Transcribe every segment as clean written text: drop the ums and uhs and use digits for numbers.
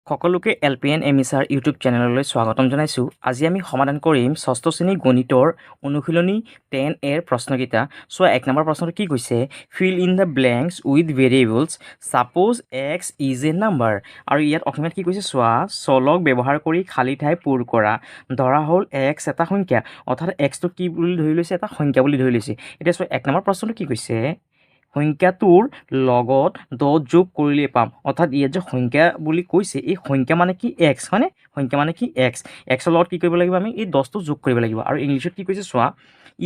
সকলোকে এলপিএন এমিছাৰ ইউটিউব চেনেললৈ স্বাগতম জনাইছোঁ। আজি আমি সমাধান কৰিম ষষ্ঠ শ্ৰেণী গণিতৰ অনুশীলনী 10A প্ৰশ্নকেইটা। চোৱা 1 নম্বৰ প্ৰশ্নটো কি কৈছে, fill in the blanks with variables suppose x is a number. আৰু ইয়াত অসমীয়াত কি কৈছে চোৱা, চলক ব্যৱহাৰ কৰি খালী ঠাই পূৰ কৰা। ধৰা হ'ল এক্স এটা সংখ্যা, অৰ্থাৎ এক্সটো কি বুলি ধৰি লৈছে, এটা সংখ্যা বুলি ধৰি লৈছে। এতিয়া চোৱা 1 নম্বৰ প্ৰশ্নটো কি কৈছে, সংখ্যাটোৰ লগত 10 যোগ কৰিলেই পাম। অৰ্থাৎ ইয়াত যে সংখ্যা বুলি কৈছে, এই সংখ্যা মানে কি এক্স, হয়নে? সংখ্যা মানে কি এক্স। এক্সৰ লগত কি কৰিব লাগিব, আমি এই 10টো যোগ কৰিব লাগিব। আৰু ইংলিছত কি কৈছে চোৱা,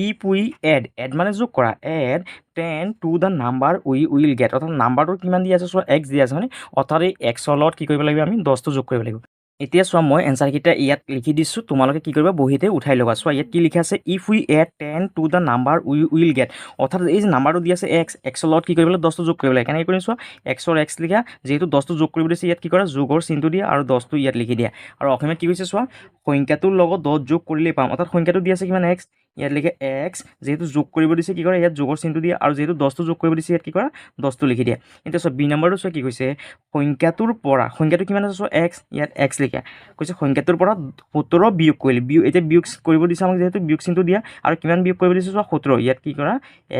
ইফ উই এড মানে যোগ কৰা, add 10 to the number we will get. অৰ্থাৎ নাম্বাৰটো কিমান দিয়া আছে চোৱা, এক্স দিয়া আছে, হয়নে? অৰ্থাৎ এই এক্সৰ লগত কি কৰিব লাগিব, আমি 10টো যোগ কৰিব লাগিব। এতিয়া চোৱা মই এনচাৰকেইটা ইয়াত লিখি দিছোঁ, তোমালোকে কি কৰিবা, বহীতে উঠাই ল'বা। চোৱা ইয়াত কি লিখা আছে, if we add 10 to the number we will get. অৰ্থাৎ এই যে নাম্বাৰটো দি আছে এক্স, এক্সৰ লগত কি কৰিব লাগিব, 10টো যোগ কৰিব লাগে। কেনেকৈ কৰিম চোৱা, এক্সৰ এক্স লিখা, যিহেতু 10টো যোগ কৰিব দিছে, ইয়াত কি কৰা, যোগৰ চিনটো দিয়া আৰু 10টো ইয়াত লিখি দিয়া। আৰু অসমীয়াত কি কৈছে চোৱা, সংখ্যাটোৰ লগত 10 যোগ কৰিলেই পাম। অৰ্থাৎ সংখ্যাটো দি আছে কিমান, এক্স, ইয়াত লিখে এক্স, যিহেতু যোগ কৰিব দিছে কি কৰা, ইয়াত যোগৰ চিনটো দিয়া আৰু যিহেতু 10টো যোগ কৰিব দিছে, ইয়াত কি কৰা, 10টো লিখি দিয়া। এতিয়া চোৱা বি নম্বৰটো চোৱা কি কৈছে, সংখ্যাটোৰ পৰা, সংখ্যাটো কিমান আছে চোৱা এক্স, ইয়াত এক্স লিখা কৈছে, সংখ্যাটোৰ পৰা 17 বিয়োগ কৰিলে, এতিয়া বিয়োগ কৰিব দিছে আমাক, যিহেতু বিয়োগ চিনটো দিয়া আৰু কিমান বিয়োগ কৰিব দিছে চোৱা 17, ইয়াত কি কৰা,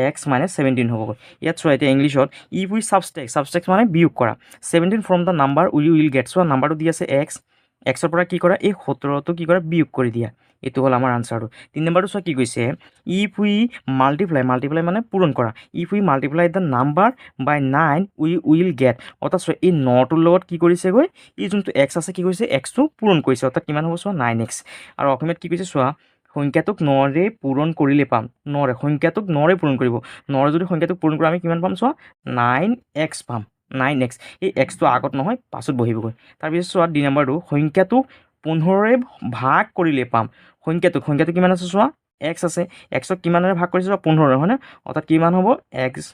এক্স মাইনাছ 17 হ'বগৈ। ইয়াত চোৱা এতিয়া ইংলিছত ইফ উই ছাবষ্ট্ৰেক্ট মানে বিয়োগ কৰা 17 from the number we will gate. চোৱা নাম্বাৰটো দি আছে এক্স, এক্সৰ পৰা কি কৰা, এই 17টো কি কৰা, বিয়োগ কৰি দিয়া। এইটো হ'ল আমাৰ আনচাৰটো। 3 নম্বৰটো চোৱা কি কৈছে, ইফ উই মাল্টিপ্লাই মানে পূৰণ কৰা, if we multiply the number by 9 we will get. অৰ্থাৎ চোৱা এই 9টোৰ লগত কি কৰিছেগৈ, এই যোনটো এক্স আছে কি কৰিছে, এক্সটো পূৰণ কৰিছে। অৰ্থাৎ কিমান হ'ব চোৱা, 9x। আৰু অসমীয়াত কি কৈছে চোৱা, সংখ্যাটোক 9ৰে পূৰণ কৰিলে পাম, 9ৰে সংখ্যাটোক 9ৰে পূৰণ কৰিব, 9ৰে যদি সংখ্যাটোক পূৰণ কৰা আমি কিমান পাম চোৱা, 9x পাম, 9x। এই এক্সটো আগত নহয় পাছত বহিবগৈ। তাৰপিছত চোৱা ডি নম্বৰটো, সংখ্যাটোক 15ৰে ভাগ কৰিলে পাম। সংখ্যাটো কিমান আছে চোৱা, এক্স আছে, এক্সক কিমানেৰে ভাগ কৰিছে চোৱা, 15ৰে, হয়নে? অৰ্থাৎ কিমান হ'ব, এক্স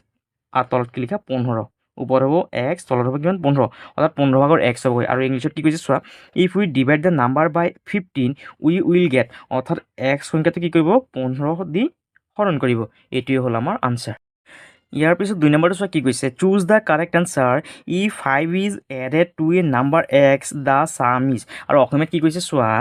আৰু তলত কি লিখা 15, ওপৰত হ'ব এক্স, তলত হ'ব কিমান 15, অৰ্থাৎ 15 ভাগৰ এক্স হ'বগৈ। আৰু ইংলিছত কি কৈছে চোৱা, if we divide the number by 15 we will get. অৰ্থাৎ এক্স সংখ্যাটো কি কৰিব, 15 দি হৰণ কৰিব। এইটোৱে হ'ল আমাৰ আনচাৰ। ইয়াৰ পিছত 2 নম্বৰটো চোৱা কি কৈছে, choose the correct answer if 5 is added to a number x the sum is. আৰু অসমীয়াত কি কৈছে চোৱা,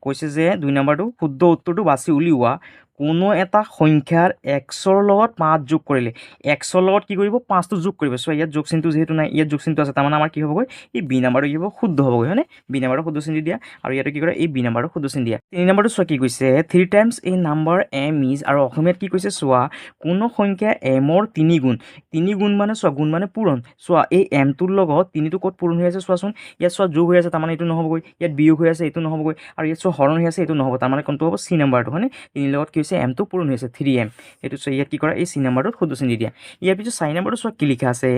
কৈছে যে 2 নম্বৰটো, শুদ্ধ উত্তৰটো বাছি উলিওৱা, কোনো এটা সংখ্যাৰ এক্সৰ লগত 5 যোগ কৰিলে, এক্সৰ লগত কি কৰিব, 5টো যোগ কৰিব। চোৱা ইয়াত যোগ চিনটো যিহেতু নাই, ইয়াত যোগ চিনটো আছে, তাৰমানে আমাৰ কি হ'বগৈ, এই বি নাম্বাৰটো কি হ'ব, শুদ্ধ হ'বগৈ, হয়নে? বি নাম্বাৰটো শুদ্ধ চিন দিয়া আৰু ইয়াতে কি কৰে, এই বি নাম্বাৰটো শুদ্ধ চিন দিয়া। 3 নম্বৰটো চোৱা কি কৈছে, 3 times a number m is. আৰু অসমীয়াত কি কৈছে চোৱা, কোনো সংখ্যা এমৰ 3 গুণ, 3 গুণ মানে চোৱা, গুণ মানে পূৰণ। চোৱা এই এমটোৰ লগত 3টো ক'ত পূৰণ হৈ আছে চোৱাচোন, ইয়াত চোৱা যোগ হৈ আছে, তাৰমানে এইটো নহ'বগৈ, ইয়াত বিয়োগ হৈ আছে, এইটো নহ'বগৈ, আৰু ইয়াত চোৱা হৰণ হৈ আছে, এইটো নহ'ব, তাৰমানে কোনটো হ'ব, চি নাম্বাৰটো, হয়নে? 3 লগত কি হৈছে, এমটো পূৰণ হৈছে, 3m। এইটো চোৱা ইয়াত কি কৰা, এই চি নাম্বাৰটোত শুদ্ধ চিন দি দিয়া। ইয়াৰ পিছত 4 নম্বৰটো চোৱা কি লিখা আছে,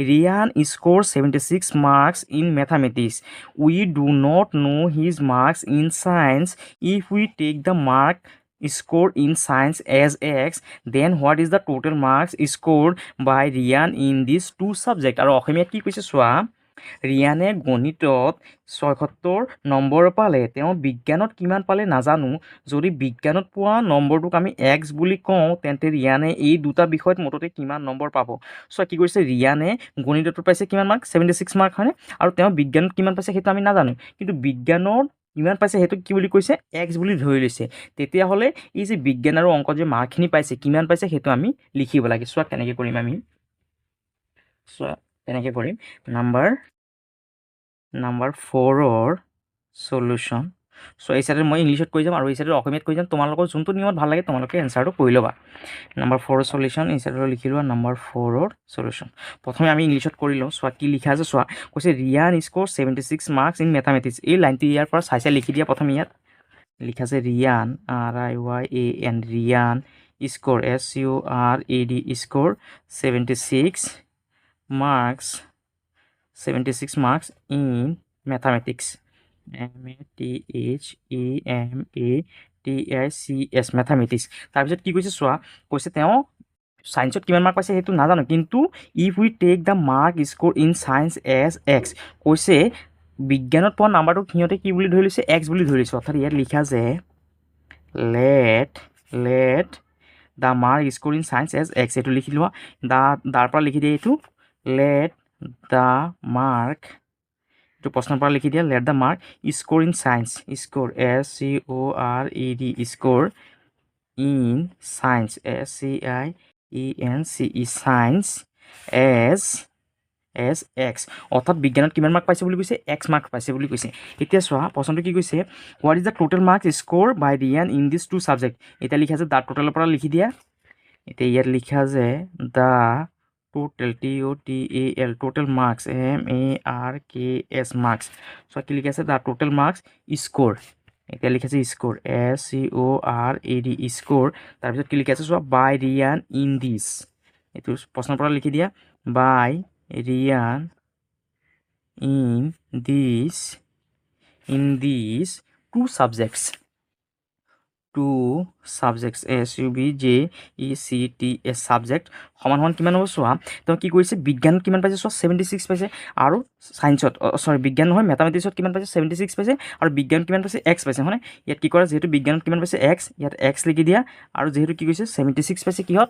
Ryan score 76 marks in mathematics, we do not know' his marks in science, if we take the mark score in science as x, then what is the total marks scored by Rian in these two subject। আৰু অসমীয়াত কি কৈছে চোৱা, ৰিয়ানে গণিতত 76 number পালে, তেওঁ বিজ্ঞানত কিমান পালে নাজানো, যদি বিজ্ঞানত পোৱা নম্বৰটোক আমি এক্স বুলি কওঁ, তেন্তে ৰিয়ানে এই দুটা বিষয়ত মুঠতে কিমান নম্বৰ পাব। চোৱা কি কৰিছে, ৰিয়ানে গণিতত পাইছে কিমান মাৰ্ক, 76 মাৰ্ক, হয়নে? আৰু তেওঁ বিজ্ঞানত কিমান পাইছে সেইটো আমি নাজানো, কিন্তু বিজ্ঞানত কিমান পাইছে সেইটো কি বুলি কৈছে, এক্স বুলি ধৰি লৈছে। তেতিয়াহ'লে এই যে বিজ্ঞান আৰু অংকত যে মাৰ্কখিনি পাইছে, কিমান পাইছে সেইটো আমি লিখিব লাগে। চোৱা কেনেকৈ কৰিম আমি, চোৱা তেনেকৈ কৰিম, নাম্বাৰ 4ৰ সলিউশ্যন। চ' এই চাইডে মই ইংলিছত কৈ যাম আৰু এই চাইডে অসমীয়াত কৈ যাম, তোমালোকৰ যোনটো নিয়মত ভাল লাগে তোমালোকে এনচাৰটো কৰি ল'বা। নাম্বাৰ 4ৰ সলিউশ্যন, এই চাইডে লিখি লোৱা নাম্বাৰ 4ৰ সলিউশ্যন। প্ৰথমে আমি ইংলিছত কৰি লওঁ। চোৱা কি লিখা আছে চোৱা, কৈছে Riyan score 76 marks in mathematics. এই লাইনটো ইয়াৰ পৰা চাই লিখি দিয়া। প্ৰথমে ইয়াত লিখা আছে Riyan, RIYAN, Riyan score SURAD score 76 marks in mathematics, MATHEMATICS, mathematics। তাৰপিছত কি কৈছে চোৱা, কৈছে তেওঁ ছায়েন্সত কিমান মাৰ্ক পাইছে সেইটো নাজানো, কিন্তু if we take the mark score in science as x, কৈছে বিজ্ঞানত পোৱা নাম্বাৰটোক সিহঁতে কি বুলি ধৰি লৈছে, এক্স বুলি ধৰি লৈছে। অৰ্থাৎ ইয়াত লিখা যে let the mark score in science as x, এইটো লিখি লোৱা। দাৰ পৰা লিখি দিয়ে এইটো, লেট দ্য মাৰ্ক এইটো প্ৰশ্নৰ পৰা লিখি দিয়া late the mark score in science score SCORED score in science SCIENCE science S x অৰ্থাৎ বিজ্ঞানত কিমান মাৰ্ক পাইছে বুলি কৈছে এক্স মাৰ্ক পাইছে বুলি কৈছে এতিয়া চোৱা প্ৰশ্নটো কি কৈছে what is the total marks score by Ryan in this two subject এতিয়া লিখা আছে দ্য টোটেলৰ পৰা লিখি দিয়া এতিয়া ইয়াত লিখা যে the total TOTAL total marks MARKS marks চোৱা কি লিখা আছে দ্য টোটেল মাৰ্কছ স্ক'ৰ এতিয়া লিখা আছে স্ক'ৰ SCORED স্ক'ৰ তাৰপিছত কি লিখা আছে চোৱা বাই ৰিয়ান ইন দিছ এইটো প্ৰশ্নৰ পৰা লিখি দিয়া বাই Riyan in these two subjects SUBJECTS subject সমান সমান কিমান হ'ব চোৱা তেওঁ কি কৰিছে বিজ্ঞানত কিমান পাইছে চোৱা 76 পাইছে আৰু সায়েন্সত বিজ্ঞান নহয় মেথামেটিক্সত কিমান পাইছে 76 পাইছে আৰু বিজ্ঞানত কিমান পাইছে x পাইছে হয়নে ইয়াত কি কৰা যেহেতু বিজ্ঞানত কিমান পাইছে x ইয়াত x লিখি দিয়া আৰু যেহেতু কি কৈছে 76 পাইছে কিহত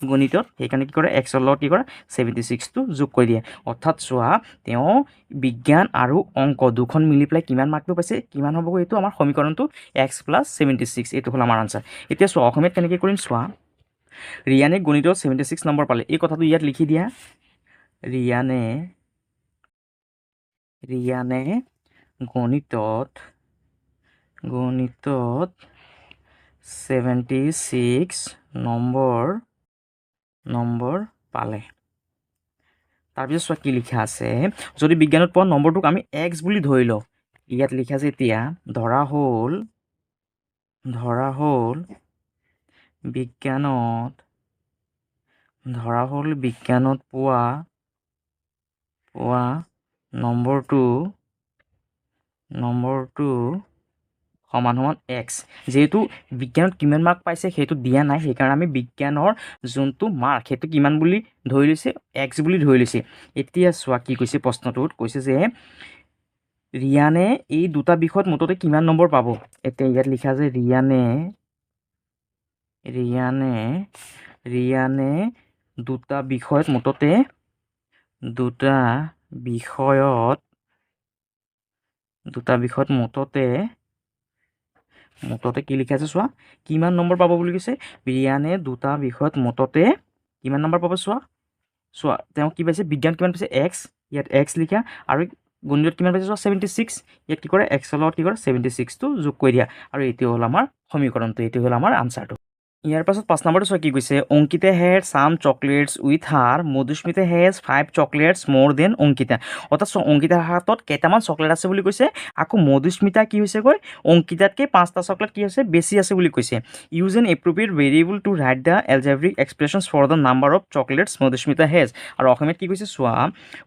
গণিতত সেইকাৰণে কি কৰে এক্সৰ লগত কি কৰে 76টো যোগ কৰি দিয়ে অৰ্থাৎ চোৱা তেওঁ বিজ্ঞান আৰু অংক দুখন মিলি পেলাই কিমান মাৰ্কটো পাইছে কিমান হ'ব এইটো আমাৰ সমীকৰণটো x + 76 এইটো হ'ল আমাৰ আনচাৰ এতিয়া চোৱা অসমীয়াত কেনেকৈ কৰিম চোৱা ৰিয়ানে গণিতত 76 নম্বৰ পালে এই কথাটো ইয়াত লিখি দিয়া ৰিয়ানে গণিতত 76 নম্বৰ পালে তাৰপিছত চোৱা কি লিখা আছে যদি বিজ্ঞানত পোৱা নম্বৰটোক আমি x বুলি ধৰি লওঁ ইয়াত লিখা আছে এতিয়া ধৰা হ'ল বিজ্ঞানত পোৱা নম্বৰটো সমান সমান x যেহেতু বিজ্ঞানত কিমান মাৰ্ক পাইছে সেইটো দিয়া নাই সেইকাৰণে আমি বিজ্ঞানৰ যোনটো মাৰ্ক সেইটো কিমান বুলি ধৰি লৈছে x বুলি ধৰি লৈছে এতিয়া চোৱা কি কৈছে প্ৰশ্নটোত কৈছে যে ৰিয়ানে এই দুটা বিষয়ত মুঠতে কিমান নম্বৰ পাব এতিয়া ইয়াত লিখা আছে ৰিয়ানে দুটা বিষয়ত মুঠতে মুঠতে কি লিখা আছে চোৱা কিমান নম্বৰ পাব বুলি কৈছে ৰিয়ানে দুটা বিষয়ত মুঠতে কিমান নম্বৰ পাব চোৱা তেওঁ কি পাইছে বিজ্ঞান কিমান পাইছে x ইয়াত x লিখা আৰু গণিতত কিমান পাইছে চোৱা 76 ইয়াত কি কৰে x লগত কি কৰে 76টো যোগ কৰি দিয়া আৰু এইটো হ'ল আমাৰ সমীকৰণটো এইটো হ'ল আমাৰ আনচাৰটো ইয়াৰ পাছত 5 নম্বৰটো চোৱা কি কৈছে Ankita head sum chocolates with her Madhusmita has 5 chocolates মোৰ দেন অংকিতা অৰ্থাৎ অংকিতাৰ হাতত কেইটামান চকলেট আছে বুলি কৈছে আকৌ মধুস্মিতা কি হৈছেগৈ অংকিতাতকৈ 5টা চকলেট কি হৈছে বেছি আছে বুলি কৈছে use an appropriate variable to write the algebraic expressions for the number of chocolates Madhusmita has আৰু অসমীয়াত কি কৈছে চোৱা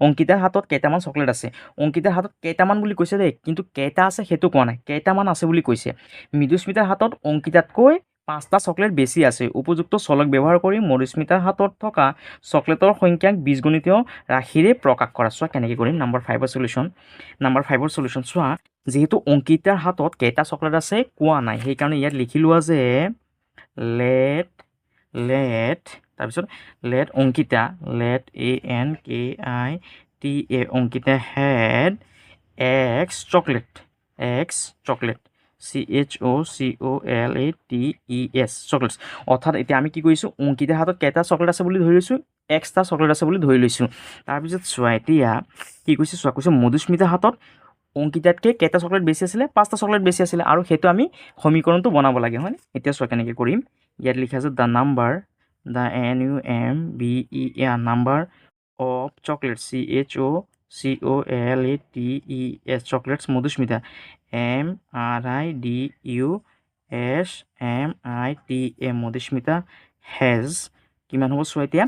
অংকিতাৰ হাতত কেইটামান চকলেট আছে অংকিতাৰ হাতত কেইটামান বুলি কৈছে দেই কিন্তু কেইটা আছে সেইটো কোৱা নাই কেইটামান আছে বুলি কৈছে মধুস্মিতাৰ হাতত অংকিতাতকৈ 5টা চকলেট বেছি আছে উপযুক্ত চলক ব্যৱহাৰ কৰি মধুস্মিতাৰ হাতত থকা চকলেটৰ সংখ্যাক বীজগণিতীয় ৰাশিৰে প্ৰকাশ কৰা চোৱা কেনেকৈ কৰিম নাম্বাৰ 5ৰ সলিউশ্যন চোৱা যেহেতু অংকিতাৰ হাতত কেইটা চকলেট আছে কোৱা নাই সেইকাৰণে ইয়াত লিখি লোৱা যে তাৰপিছত Ankita ANKITA Ankita head x chocolate CHOCOLATES chocolates অৰ্থাৎ এতিয়া আমি কি কৰিছোঁ অংকিতাৰ হাতত কেইটা চকলেট আছে বুলি ধৰি লৈছোঁ এক্সটা চকলেট আছে বুলি ধৰি লৈছোঁ তাৰপিছত চোৱা এতিয়া কি কৈছে চোৱা কৈছে মধুস্মিতাৰ হাতত অংকিতাতকৈ কেইটা চকলেট বেছি আছিলে 5টা চকলেট বেছি আছিলে আৰু সেইটো আমি সমীকৰণটো বনাব লাগে হয়নে এতিয়া চোৱা কেনেকৈ কৰিম ইয়াত লিখা আছে the number number of chocolate CHOCOLATES chocolates Madhusmita MRIDUSMITA Madhusmita has কিমান হ'ব চোৱা এতিয়া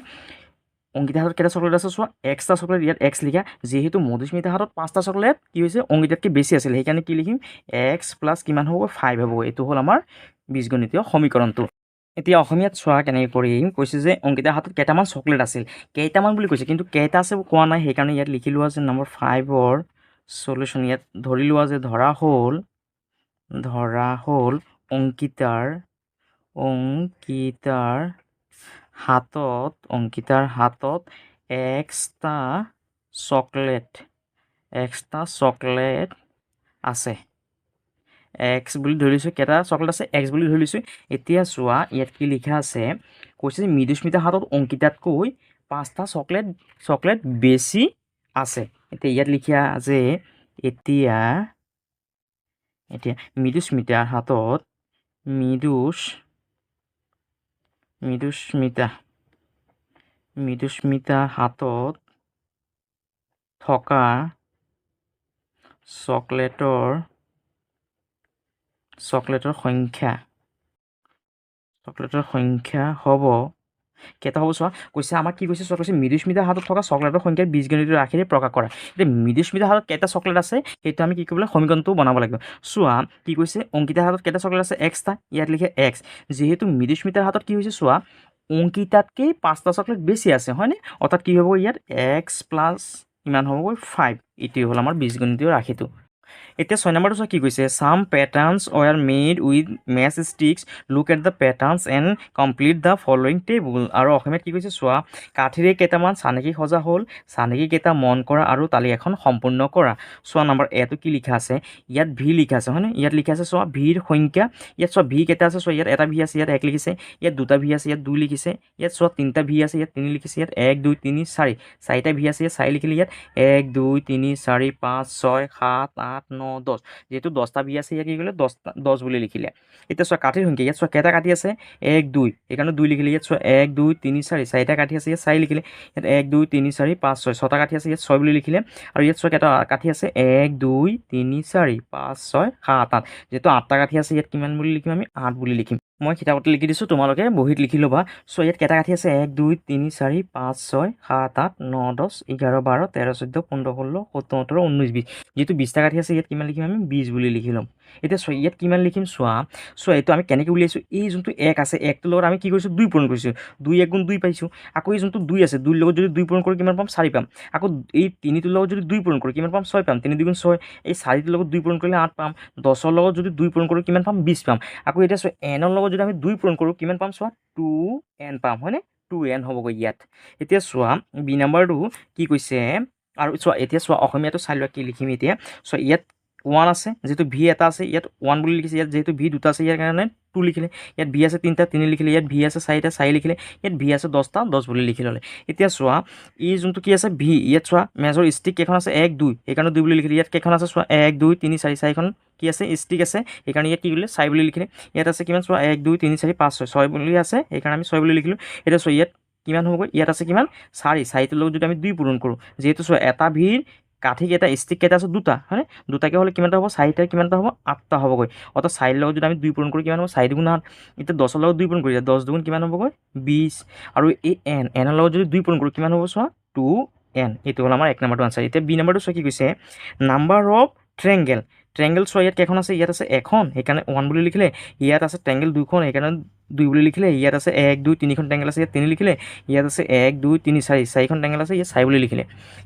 অংকিতাৰ হাতত কেইটা চকলেট আছে চোৱা এক্সটা চকলেট ইয়াত x লিখা যেহেতু মধুস্মিতাৰ হাতত 5টা চকলেট কি হৈছে অংকিতাতকৈ বেছি আছিলে সেইকাৰণে কি লিখিম x প্লাছ কিমান হ'ব 5 হ'ব এইটো হ'ল আমাৰ বীজগণিতীয় সমীকৰণটো এতিয়া অসমীয়াত চোৱা কেনেকৈ কৰিম কৈছে যে অংকিতাৰ হাতত কেইটামান চকলেট আছিল কেইটামান বুলি কৈছে কিন্তু কেইটা আছে কোৱা নাই সেইকাৰণে ইয়াত লিখি লোৱা যে নম্বৰ 5ৰ সলিউশ্যন ইয়াত ধৰি লোৱা যে ধৰা হ'ল অংকিতাৰ হাতত এক্সটা এক্সটা চকলেট আছে এক্স বুলি ধৰি লৈছোঁ কেইটা চকলেট আছে এক্স বুলি ধৰি লৈছোঁ এতিয়া চোৱা ইয়াত কি লিখা আছে কৈছে যে মৃদুস্মিতাৰ হাতত অংকিতাতকৈ 5টা চকলেট বেছি আছে এতিয়া ইয়াত লিখা যে এতিয়া মৃদুস্মিতাৰ হাতত মৃদুস্মিতাৰ হাতত থকা চকলেটৰ সংখ্যা হ'ব কেইটা হ'ব চোৱা কৈছে আমাক কি কৈছে চোৱা কৈছে মৃদুস্মিতাৰ হাতত থকা চকলেটৰ সংখ্যা বীজগণিত ৰাশিৰে প্ৰকাশ কৰা এতিয়া মৃদুস্মিতাৰ হাতত কেইটা চকলেট আছে সেইটো আমি কি কৰিব লাগিব সমীকৰণটো বনাব লাগিব চোৱা কি কৈছে অংকিতাৰ হাতত কেইটা চকলেট আছে এক্সটা ইয়াত লিখে এক্স যিহেতু মৃদুস্মিতাৰ হাতত কি হৈছে চোৱা অংকিতাতকৈ 5টা চকলেট বেছি আছে হয়নে অৰ্থাৎ কি হ'ব ইয়াত এক্স প্লাছ কিমান হ'বগৈ 5 এইটোৱে হ'ল আমাৰ বীজগণিতীয় ৰাশিটো এতিয়া 6 নম্বৰটো চোৱা কি কৈছে some patterns were made with match sticks look at the patterns and complete the following table আৰু অসমীয়াত কি কৈছে চোৱা কাঠিৰে কেইটামান চানেকি সজা হ'ল চানেকি কেইটা মন কৰা আৰু তালিকা এখন সম্পূৰ্ণ কৰা চোৱা নম্বৰ এটো কি লিখা আছে ইয়াত ভি লিখা আছে হয়নে ইয়াত লিখা আছে চোৱা ভিৰ সংখ্যা ইয়াত চোৱা ভি কেইটা আছে চোৱা ইয়াত এটা ভি আছে ইয়াত 1 লিখিছে ইয়াত দুটা ভি আছে ইয়াত 2 লিখিছে ইয়াত চোৱা তিনিটা ভি আছে ইয়াত 3 লিখিছে ইয়াত 1 2 3 4 চাৰিটা ভি আছে ইয়াত 4 লিখিলে ইয়াত 1 2 3 4 5 6 7 8 9 10 যেহেতু 10টা ভি আছে ইয়াত কি কৰিলে 10 বুলি লিখিলে এতিয়া চোৱা কাঠিৰ সংখ্যা ইয়াত চোৱা কেইটা কাঠি আছে 1 2 সেইকাৰণে 2 লিখিলে ইয়াত চোৱা 1 2 3 4 চাৰিটা কাঠি আছে ইয়াত 4 লিখিলে ইয়াত 1 2 3 4 5 6 ছটা কাঠি আছে ইয়াত 6 বুলি লিখিলে আৰু ইয়াত চোৱা কেইটা কাঠি আছে 1 2 3 4 5 6 7 8 যেহেতু 8টা কাঠি আছে ইয়াত কিমান বুলি লিখিম আমি 8 বুলি লিখিম মই কিতাপত লিখি দিছোঁ তোমালোকে বহীত লিখি ল'বা চ' ইয়াত কেইটা কাঠি আছে 1 2 3 4 5 6 7 8 9 10 11 12 13 14 15 16 17 18 19 20 যেহেতু 20টা কাঠি আছে ইয়াত কিমান লিখিম আমি 20 বুলি লিখি ল'ম এতিয়া চোৱা ইয়াত কিমান লিখিম চোৱা এইটো আমি কেনেকৈ উলিয়াইছোঁ এই যোনটো 1 আছে 1টোৰ লগত আমি কি কৰিছোঁ 2 পূৰণ কৰিছোঁ 2 1 গুণ 2 পাইছোঁ আকৌ এই যোনটো 2 আছে 2ৰ লগত যদি 2 পূৰণ কৰোঁ কিমান পাম 4 পাম আকৌ এই 3টোৰ লগত যদি 2 পূৰণ কৰোঁ কিমান পাম 6 পাম 3 2 গুণ 6 এই 4টোৰ লগত 2 পূৰণ কৰিলে 8 পাম 10ৰ লগত যদি 2 পূৰণ কৰোঁ কিমান পাম 20 পাম আকৌ এতিয়া চোৱা এনৰ লগত যদি আমি 2 পূৰণ কৰোঁ কিমান পাম চোৱা 2n পাম হয়নে 2n হ'বগৈ ইয়াত এতিয়া চোৱা বি নাম্বাৰটো কি কৈছে আৰু চোৱা এতিয়া চোৱা অসমীয়াটো চাই লোৱা কি লিখিম এতিয়া চোৱা ইয়াত 1 আছে যেহেতু ভি এটা আছে ইয়াত 1 বুলি লিখিছে ইয়াত যেহেতু ভি দুটা আছে ইয়াৰ কাৰণে 2 লিখিলে ইয়াত ভি আছে 3টা 3 লিখিলে ইয়াত ভি আছে 4টা 4 লিখিলে ইয়াত ভি আছে 10টা 10 বুলি লিখি ল'লে এতিয়া চোৱা এই যোনটো কি আছে ভি ইয়াত চোৱা মেজৰ ষ্টিক কেইখন আছে 1 2 সেইকাৰণে 2 বুলি লিখিলে ইয়াত কেইখন আছে চোৱা 1 2 3 4 4খন কি আছে ষ্টিক আছে সেইকাৰণে ইয়াত কি কৰিলে 4 বুলি লিখিলে ইয়াত আছে কিমান চোৱা 1 2 3 4 5 6 6 বুলি আছে সেইকাৰণে আমি 6 বুলি লিখিলোঁ এতিয়া চোৱা ইয়াত কিমান হ'বগৈ ইয়াত আছে কিমান 4টোৰ লগত যদি আমি 2 পূৰণ কৰোঁ যিহেতু চোৱা এটা ভিৰ কাঠি কেইটা ষ্টিক কেইটা আছে দুটা হয়নে দুটাকৈ হ'লে কিমানটা হ'ব 4টাৰ কিমানটা হ'ব 8টা হ'বগৈ অৰ্থাৎ 4ৰ লগত যদি আমি 2 পূৰণ কৰোঁ কিমান হ'ব 4 দুগুণ 8 এতিয়া 10ৰ লগত 2 পূৰণ কৰি 10 দুগুণ কিমান হ'বগৈ 20 আৰু এই এনৰ লগত যদি 2 পূৰণ কৰোঁ কিমান হ'ব চোৱা 2n এইটো হ'ল আমাৰ 1 নম্বৰটো আনচাৰ এতিয়া বি নম্বৰটো চোৱা কি কৈছে নাম্বাৰ অফ ট্ৰেংগেল চোৱা ইয়াত কেইখন আছে ইয়াত আছে এখন সেইকাৰণে 1 বুলি লিখিলে ইয়াত আছে ট্ৰেংগেল দুখন সেইকাৰণে 2 বুলি লিখিলে ইয়াত আছে 1 2 3খন ট্ৰেংগেল আছে ইয়াত 3 লিখিলে ইয়াত আছে 1 2 3 4 4খন ট্ৰেংগেল আছে ইয়াত 4 বুলি লিখিলে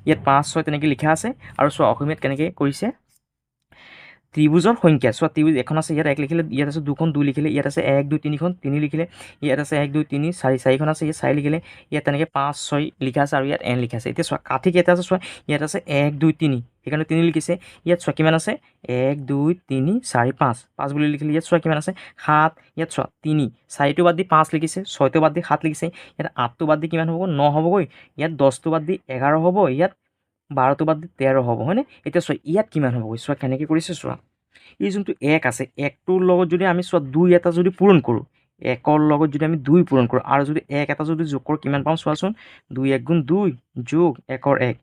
ইয়াত 5 6 তেনেকৈ লিখা আছে আৰু চোৱা অসমীয়াত কেনেকৈ কৰিছে ত্ৰিভুজৰ সংখ্যা চোৱা ত্ৰিভুজ এখন আছে ইয়াত 1 লিখিলে ইয়াত আছে 2খন 2 লিখিলে ইয়াত আছে 1 2 3খন 3 লিখিলে ইয়াত আছে 1 2 3 4 4খন আছে ইয়াত 4 লিখিলে ইয়াত তেনেকৈ 5 6 লিখা আছে আৰু ইয়াত n লিখা আছে এতিয়া চোৱা কাঠি কেইটা আছে চোৱা ইয়াত আছে 1 2 3 সেইকাৰণে 3 লিখিছে ইয়াত চোৱা কিমান আছে 1 2 3 4 5 5 বুলি লিখিলে ইয়াত চোৱা কিমান আছে 7 ইয়াত চোৱা 3 4টো বাদ দি 5 লিখিছে 6টো বাদ দি 7 লিখিছে ইয়াত 8টো বাদ দি কিমান হ'ব 9 হ'বগৈ ইয়াত 10টো বাদ দি 11 হ'ব ইয়াত 12টো বাদ দি 13 হ'ব হয়নে এতিয়া চোৱা ইয়াত কিমান হ'বগৈ চোৱা কেনেকৈ কৰিছে চোৱা এই যোনটো 1 আছে 1টোৰ লগত যদি আমি চোৱা 2 এটা যদি পূৰণ কৰোঁ 1ৰ লগত যদি আমি 2 পূৰণ কৰোঁ আৰু যদি 1 এটা যদি যোগ কৰোঁ কিমান পাম চোৱাচোন 2 1 গুণ 2 যোগ 1ৰ 1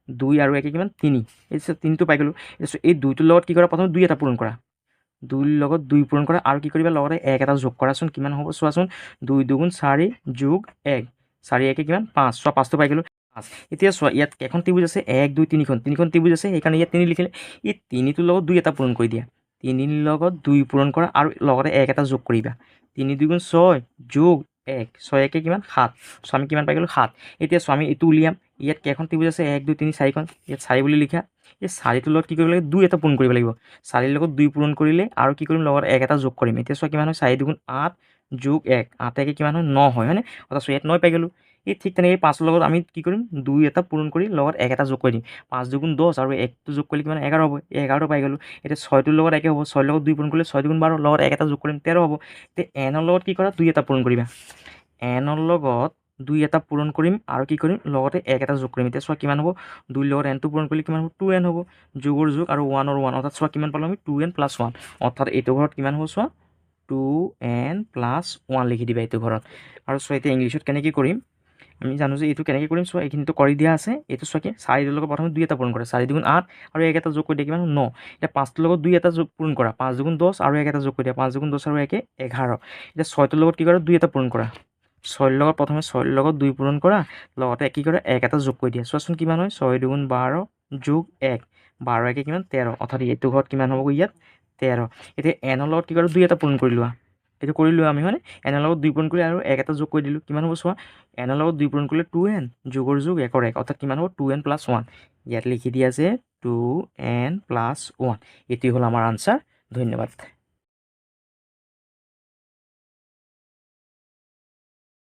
2 আৰু 1 কিমান 3 এই 3টো পাই গ'লোঁ এই 2টোৰ লগত কি কৰা প্ৰথমে 2 এটা পূৰণ কৰা 2ৰ লগত 2 পূৰণ কৰা আৰু কি কৰিবা লগতে 1 এটা যোগ কৰাচোন কিমান হ'ব চোৱাচোন 2 2 4 যোগ 1 4 1 কিমান 5 চোৱা 5টো পাই গ'লোঁ এতিয়া চোৱা ইয়াত কেইখন ত্ৰিভুজ আছে 1 2 3খন ত্ৰিভুজ আছে সেইকাৰণে ইয়াত 3 লিখিলে এই 3টোৰ লগত 2 এটা পূৰণ কৰি দিয়া 3ৰ লগত 2 পূৰণ কৰা আৰু লগতে 1 এটা যোগ কৰিবা 3 2 গুণ 6 যোগ 1 6 1 কিমান 7 চ' আমি কিমান পাই গ'লোঁ 7 এতিয়া চোৱা আমি এইটো উলিয়াম ইয়াত কেইখন ত্ৰিভুজ আছে 1 2 3 4খন ইয়াত 4 বুলি লিখা এই 4টোৰ লগত কি কৰিব লাগিব 2 এটা পূৰণ কৰিব লাগিব 4ৰ লগত 2 পূৰণ কৰিলে আৰু কি কৰিম লগতে 1 এটা যোগ কৰিম এতিয়া চোৱা কিমান হয় 4 2 গুণ 8 যোগ 1 8 1 কিমান হয় 9 হয় হয়নে অৰ্থাৎ ইয়াত 9 পাই গ'লোঁ এই ঠিক তেনেকৈ 5ৰ লগত আমি কি কৰিম 2 এটা পূৰণ কৰি লগত 1 এটা যোগ কৰি দিম 5 2 10 আৰু 1টো যোগ কৰিলে কিমান 11 হ'ব 11টো পাই গ'লোঁ এতিয়া 6টোৰ লগত একে হ'ব 6ৰ লগত 2 পূৰণ কৰিলে 6 2 12 লগত 1 এটা যোগ কৰিম 13 হ'ব এতিয়া nৰ লগত কি কৰা 2 এটা পূৰণ কৰিবা nৰ লগত 2 এটা পূৰণ কৰিম আৰু কি কৰিম লগতে 1 এটা যোগ কৰিম এতিয়া চোৱা কিমান হ'ব 2ৰ লগত nটো পূৰণ কৰিলে কিমান হ'ব 2n হ'ব যোগৰ যোগ আৰু 1ৰ 1 অৰ্থাৎ চোৱা কিমান পালোঁ আমি 2n + 1 অৰ্থাৎ এইটো ঘৰত কিমান হ'ব চোৱা 2n + 1 লিখি দিবা এইটো ঘৰত আৰু চোৱা এতিয়া ইংলিছত কেনেকৈ কৰিম আমি জানো যে এইটো কেনেকৈ কৰিম চোৱা এইখিনিতো কৰি দিয়া আছে এইটো চোৱা কি 4ৰ লগত প্ৰথমে 2 এটা পূৰণ কৰা 4 2 8 আৰু 1 এটা যোগ কৰি দিয়া কিমান 9 এতিয়া 5টোৰ লগত 2 এটা যোগ পূৰণ কৰা 5 2 10 আৰু 1 এটা যোগ কৰি দিয়া 5 2 10 আৰু 1 11 এতিয়া 6টোৰ লগত কি কৰা 2 এটা পূৰণ কৰা 6ৰ লগত প্ৰথমে 6ৰ লগত 2 পূৰণ কৰা লগতে কি কৰা 1 এটা যোগ কৰি দিয়া চোৱাচোন কিমান হয় 6 2 12 যোগ 1 12 1 কিমান 13 অৰ্থাৎ এইটো ঘৰত কিমান হ'ব ইয়াত 13 এতিয়া nৰ লগত কি কৰা 2 এটা পূৰণ কৰি লোৱা এইটো কৰি লোৱা আমি হয়নে nৰ লগত 2 পূৰণ কৰি আৰু 1 এটা যোগ কৰি দিলোঁ কিমান হ'ব চোৱা nৰ লগত 2 পূৰণ কৰিলে 2n যোগৰ যোগ 1ৰ 1 অৰ্থাৎ কিমান হ'ব 2n + 1 ইয়াত লিখি দিয়া আছে 2n + 1 এইটোৱে হ'ল আমাৰ আনচাৰ ধন্যবাদ